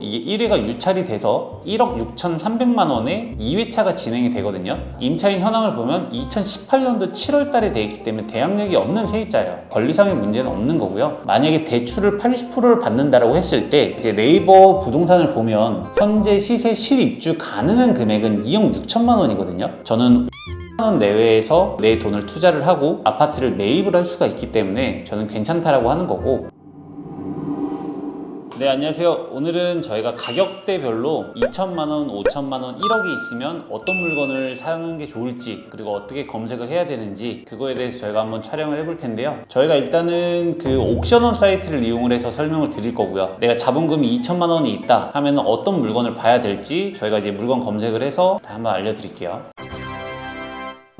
이게 1회가 유찰이 돼서 1억 6,300만 원에 2회차가 진행이 되거든요. 임차인 현황을 보면 2018년도 7월 달에 돼 있기 때문에 대항력이 없는 세입자예요. 권리상의 문제는 없는 거고요. 만약에 대출을 80%를 받는다라고 했을 때 이제 네이버 부동산을 보면 현재 시세 실입주 가능한 금액은 2억 6천만 원이거든요. 저는 원 내외에서 내 돈을 투자를 하고 아파트를 매입을 할 수가 있기 때문에 저는 괜찮다라고 하는 거고. 네, 안녕하세요. 오늘은 저희가 가격대별로 2천만원, 5천만원, 1억이 있으면 어떤 물건을 사는 게 좋을지, 그리고 어떻게 검색을 해야 되는지, 그거에 대해서 저희가 한번 촬영을 해볼 텐데요. 저희가 일단은 그 옥션원 사이트를 이용을 해서 설명을 드릴 거고요. 내가 자본금이 2천만 원이 있다 하면 어떤 물건을 봐야 될지 저희가 이제 물건 검색을 해서 다 한번 알려드릴게요.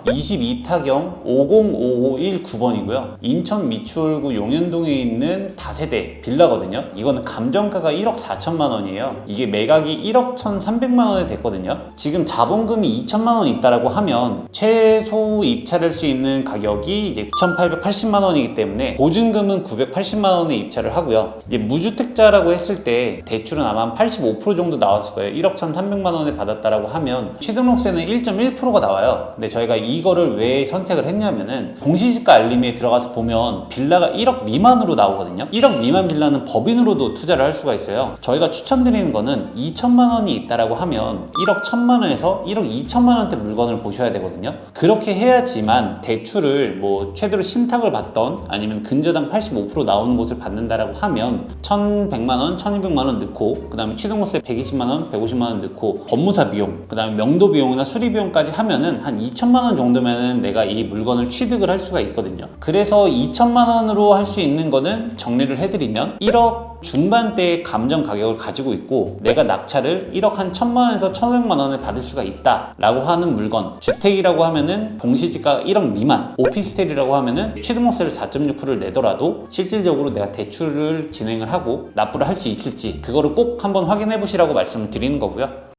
22타경 50551 인천 미추홀구 용현동에 있는 다세대 빌라거든요. 이거는 감정가가 1억 4천만 원이에요. 이게 매각이 1억 1,300만 원에 됐거든요. 지금 자본금이 2천만 원 있다라고 하면 최소 입찰할 수 있는 가격이 이제 9,880만 원이기 때문에 보증금은 980만 원에 입찰을 하고요. 이제 무주택자라고 했을 때 대출은 아마 한 85% 정도 나왔을 거예요. 1억 1,300만 원에 받았다라고 하면 취등록세는 1.1%가 나와요. 근데 저희가 이거를 왜 선택을 했냐면은 공시지가 알림에 들어가서 보면 빌라가 1억 미만으로 나오거든요. 1억 미만 빌라는 법인으로도 투자를 할 수가 있어요. 저희가 추천드리는 거는 2천만 원이 있다라고 하면 1억 1천만 원에서 1억 2천만 원대 물건을 보셔야 되거든요. 그렇게 해야지만 대출을 뭐 최대로 신탁을 받던 아니면 근저당 85% 나오는 곳을 받는다라고 하면 1,100만 원, 1,200만 원 넣고 그 다음에 취등록세 120만 원, 150만 원 넣고 법무사 비용, 그 다음에 명도 비용이나 수리 비용까지 하면은 한 2천만 원 정도면은 내가 이 물건을 취득을 할 수가 있거든요. 그래서 2천만 원으로 할 수 있는 거는 정리를 해드리면 1억 중반대의 감정 가격을 가지고 있고 내가 낙찰을 1억 한 1,000만 원에서 1,500만 원에 받을 수가 있다 라고 하는 물건. 주택이라고 하면은 공시지가가 1억 미만, 오피스텔이라고 하면은 취등록세를 4.6%를 내더라도 실질적으로 내가 대출을 진행을 하고 납부를 할 수 있을지 그거를 꼭 한번 확인해 보시라고 말씀을 드리는 거고요.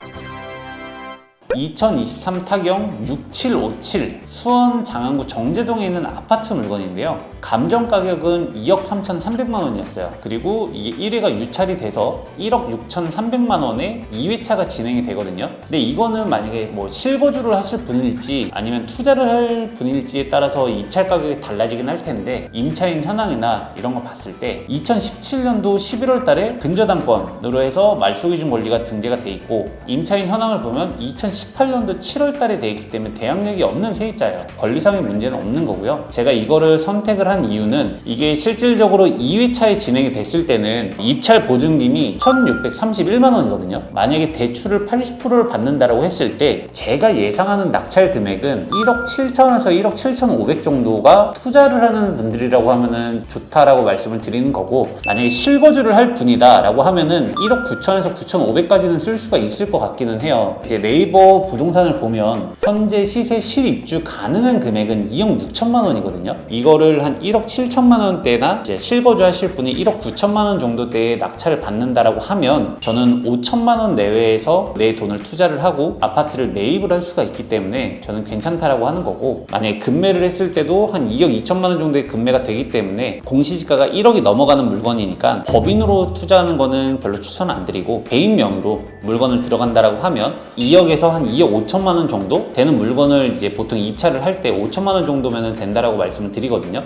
2023 타경 6757 수원 장안구 정제동에 있는 아파트 물건인데요. 감정 가격은 2억 3,300만 원이었어요. 그리고 이게 1회가 유찰이 돼서 1억 6,300만 원에 2회차가 진행이 되거든요. 근데 이거는 만약에 뭐 실거주를 하실 분일지 아니면 투자를 할 분일지에 따라서 입찰 가격이 달라지긴 할 텐데 임차인 현황이나 이런 거 봤을 때 2017년도 11월 달에 근저당권으로 해서 말소기준 권리가 등재가 돼 있고 임차인 현황을 보면 2018년도 7월 달에 돼 있기 때문에 대항력이 없는 세입자예요. 권리상의 문제는 없는 거고요. 제가 이거를 선택을 한 이유는 이게 실질적으로 2회차에 진행이 됐을 때는 입찰 보증금이 1,631만 원이거든요. 만약에 대출을 80%를 받는다라고 했을 때 제가 예상하는 낙찰 금액은 1억 7천에서 1억 7,500 정도가 투자를 하는 분들이라고 하면은 좋다라고 말씀을 드리는 거고 만약에 실거주를 할 분이다 라고 하면은 1억 9천에서 9,500까지는 쓸 수가 있을 것 같기는 해요. 이제 네이버 부동산을 보면 현재 시세 실입주 가능한 금액은 2억 6천만 원이거든요. 이거를 한 1억 7천만 원대나 이제 실거주 하실 분이 1억 9천만 원 정도대의 낙찰을 받는다라고 하면 저는 5천만 원 내외에서 내 돈을 투자를 하고 아파트를 매입을 할 수가 있기 때문에 저는 괜찮다라고 하는 거고 만약에 급매를 했을 때도 한 2억 2천만 원 정도의 급매가 되기 때문에 공시지가가 1억이 넘어가는 물건이니까 법인으로 투자하는 거는 별로 추천 안 드리고 개인명의로 물건을 들어간다라고 하면 2억에서 한 2억 5천만 원 정도 되는 물건을 이제 보통 입찰을 할 때 5천만 원 정도면 된다라고 말씀을 드리거든요.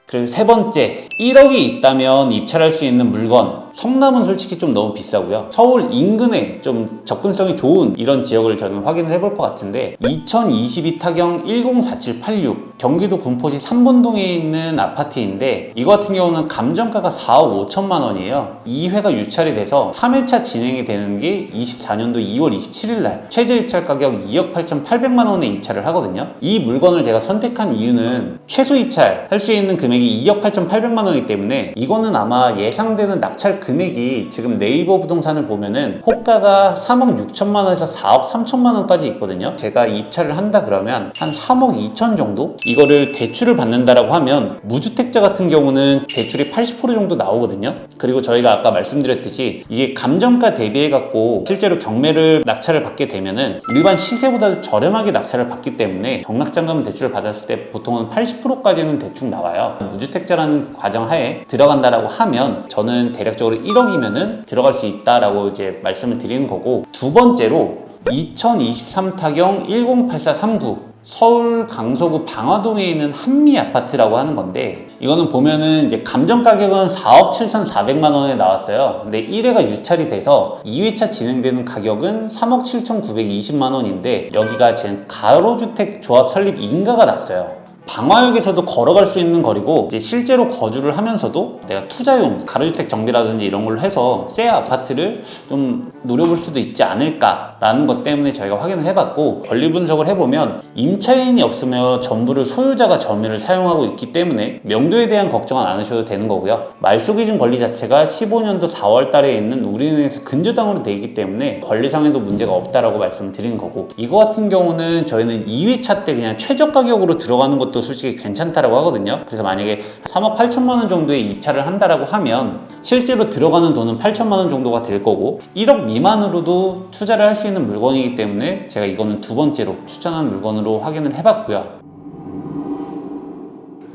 그리고 세 번째, 1억이 있다면 입찰할 수 있는 물건. 성남은 솔직히 좀 너무 비싸고요. 서울 인근에 좀 접근성이 좋은 이런 지역을 저는 확인을 해볼 것 같은데 2022 타경 104786 경기도 군포시 3분동에 있는 아파트인데 이거 같은 경우는 감정가가 4억 5천만 원이에요. 2회가 유찰이 돼서 3회차 진행이 되는 게 24년도 2월 27일 날 최저 입찰 가격 2억 8,800만 원에 입찰을 하거든요. 이 물건을 제가 선택한 이유는 최소 입찰 할 수 있는 금액이 2억 8,800만 원이기 때문에 이거는 아마 예상되는 낙찰 금액이 지금 네이버 부동산을 보면은 호가가 3억 6천만 원에서 4억 3천만 원까지 있거든요. 제가 입찰을 한다 그러면 한 3억 2천 정도? 이거를 대출을 받는다라고 하면 무주택자 같은 경우는 대출이 80% 정도 나오거든요. 그리고 저희가 아까 말씀드렸듯이 이게 감정가 대비해 갖고 실제로 경매를 낙찰을 받게 되면은 일반 시세보다도 저렴하게 낙찰을 받기 때문에 경락장금 대출을 받았을 때 보통은 80%까지는 대충 나와요. 무주택자라는 과정 하에 들어간다라고 하면 저는 대략적으로 기본적으로 1억이면은 들어갈 수 있다라고 이제 말씀을 드리는 거고, 두 번째로 2023 타경 108439 서울 강서구 방화동에 있는 한미 아파트라고 하는 건데, 이거는 보면은 이제 감정 가격은 4억 7,400만 원에 나왔어요. 근데 1회가 유찰이 돼서 2회차 진행되는 가격은 3억 7,920만 원인데, 여기가 지금 가로주택 조합 설립 인가가 났어요. 방화역에서도 걸어갈 수 있는 거리고, 이제 실제로 거주를 하면서도 내가 투자용 가로주택 정비라든지 이런 걸로 해서 새 아파트를 좀 노려볼 수도 있지 않을까라는 것 때문에 저희가 확인을 해봤고, 권리 분석을 해보면 임차인이 없으며 전부를 소유자가 점유를 사용하고 있기 때문에 명도에 대한 걱정은 안 하셔도 되는 거고요. 말소기준 권리 자체가 15년도 4월 달에 있는 우리은행에서 근저당으로 돼 있기 때문에 권리상에도 문제가 없다라고 말씀을 드리는 거고, 이거 같은 경우는 저희는 2회차 때 그냥 최저 가격으로 들어가는 것도 솔직히 괜찮다라고 하거든요. 그래서 만약에 3억 8천만 원 정도에 입찰을 한다라고 하면 실제로 들어가는 돈은 8천만 원 정도가 될 거고, 1억 미만으로도 투자를 할 수 있는 물건이기 때문에 제가 이거는 두 번째로 추천한 물건으로 확인을 해봤고요.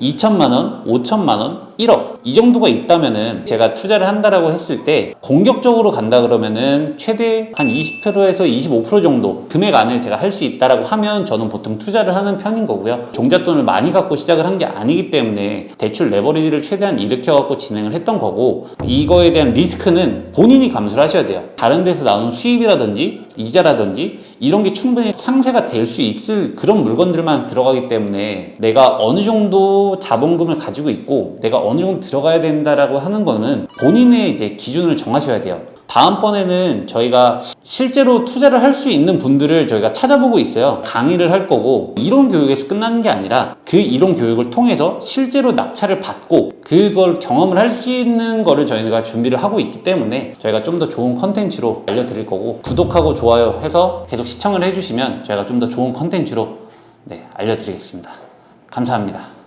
2천만 원, 5천만 원, 1억 이 정도가 있다면은 제가 투자를 한다라고 했을 때 공격적으로 간다 그러면은 최대 한 20%에서 25% 정도 금액 안에 제가 할 수 있다라고 하면 저는 보통 투자를 하는 편인 거고요. 종잣돈을 많이 갖고 시작을 한 게 아니기 때문에 대출 레버리지를 최대한 일으켜 갖고 진행을 했던 거고, 이거에 대한 리스크는 본인이 감수를 하셔야 돼요. 다른 데서 나오는 수입이라든지 이자라든지 이런 게 충분히 상쇄가 될 수 있을 그런 물건들만 들어가기 때문에, 내가 어느 정도 자본금을 가지고 있고 내가 어느 정도 들어가야 된다라고 하는 거는 본인의 이제 기준을 정하셔야 돼요. 다음번에는 저희가 실제로 투자를 할 수 있는 분들을 저희가 찾아보고 있어요. 강의를 할 거고, 이론 교육에서 끝나는 게 아니라 그 이론 교육을 통해서 실제로 낙찰을 받고 그걸 경험을 할 수 있는 거를 저희가 준비를 하고 있기 때문에 저희가 좀 더 좋은 컨텐츠로 알려드릴 거고, 구독하고 좋아요 해서 계속 시청을 해주시면 저희가 좀 더 좋은 컨텐츠로 알려드리겠습니다. 감사합니다.